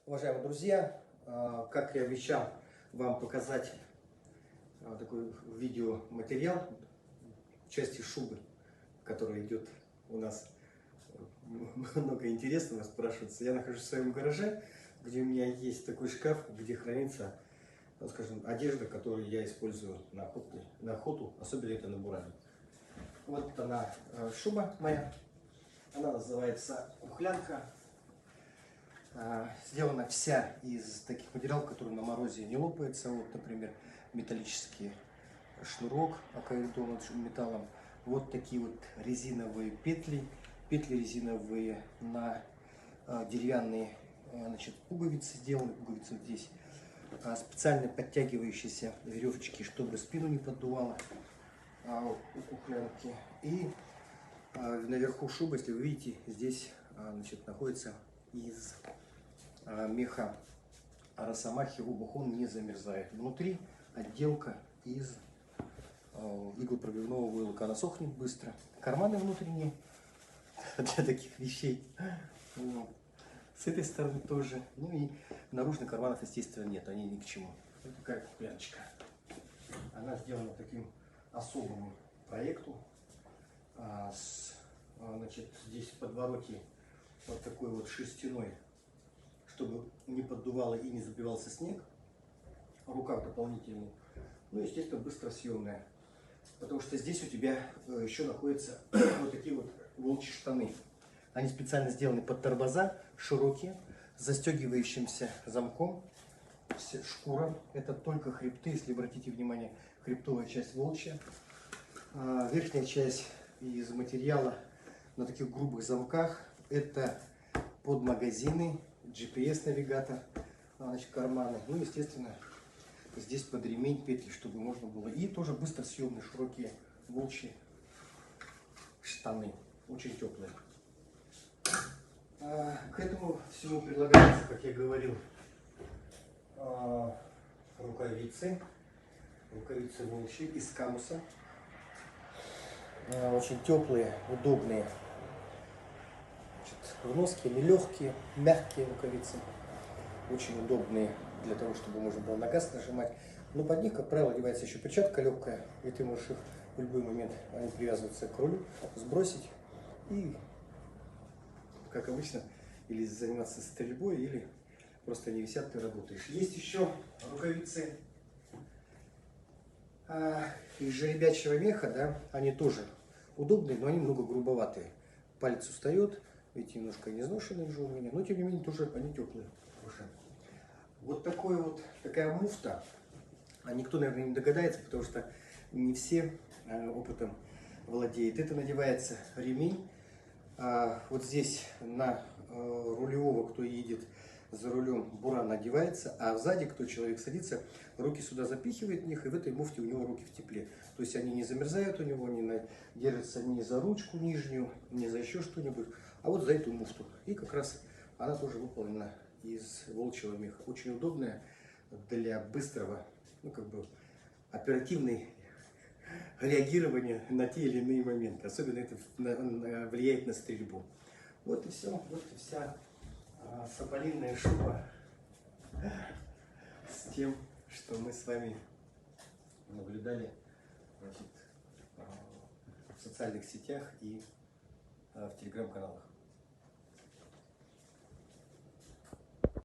Уважаемые друзья, как я обещал вам показать такой видеоматериал в части шубы, которая идет у нас. Много интересного спрашивается. Я нахожусь в своем гараже, где у меня есть такой шкаф, где хранится, ну, скажем, одежда, которую я использую на охоту, особенно это на буране. Вот она, шуба моя. Она называется ухлянка. Сделана вся из таких материалов, которые на морозе не лопаются. Вот, например, металлический шнурок, окаймлен металлом. Вот такие вот резиновые петли резиновые на деревянные, значит, пуговицы сделаны. Пуговицы здесь специально подтягивающиеся веревочки, чтобы спину не поддувало у ухлянки. И наверху шубы, если вы видите, здесь, значит, находится из меха росомахи, обух, он не замерзает. Внутри отделка из иглопробивного войлока, она сохнет быстро. Карманы внутренние для таких вещей. Вот. С этой стороны тоже. Ну и наружных карманов, естественно, нет, они ни к чему. Вот такая ухляночка. Она сделана таким особым проекту. Значит, здесь в подвороте вот такой вот шерстяной, чтобы не поддувало и не забивался снег. Рукав дополнительный. Ну, естественно, быстросъемная. Потому что здесь у тебя еще находятся вот такие вот волчьи штаны. Они специально сделаны под тормоза, широкие, с застегивающимся замком. Шкура. Это только хребты, если обратите внимание, хребтовая часть волчья. Верхняя часть из материала на таких грубых замках. Это под магазины, GPS-навигатор, значит, карманы. Ну, естественно, здесь под ремень петли, чтобы можно было. И тоже быстросъемные широкие волчьи штаны, очень теплые. К этому всему прилагается, как я говорил, рукавицы волчьи из камуса. Очень теплые, удобные. В носке они легкие, мягкие рукавицы. Очень удобные для того, чтобы можно было на газ нажимать. Но под них, как правило, одевается еще перчатка легкая. И ты можешь их в любой момент, они привязываются к рулю, сбросить. И, как обычно, или заниматься стрельбой, или просто они висят, ты работаешь. Есть еще рукавицы из жеребячего меха, да, они тоже удобные, но они немного грубоватые. Палец устает, видите, немножко не изношенные уже у меня, но тем не менее тоже они теплые. Вот такая муфта. Никто, наверное, не догадается, потому что не все опытом владеют. Это надевается ремень. Вот здесь на рулевого, кто едет за рулем, буран надевается, а сзади, кто человек садится, руки сюда запихивает в них, и в этой муфте у него руки в тепле. То есть они не замерзают у него, не держатся ни за ручку нижнюю, ни за еще что-нибудь, а вот за эту муфту. И как раз она тоже выполнена из волчьего меха. Очень удобная для быстрого, ну, как бы оперативной реагирования на те или иные моменты. Особенно это влияет на стрельбу. Вот и все. Вот и вся соболиная шуба с тем, что мы с вами наблюдали, значит, в социальных сетях и в телеграм-каналах.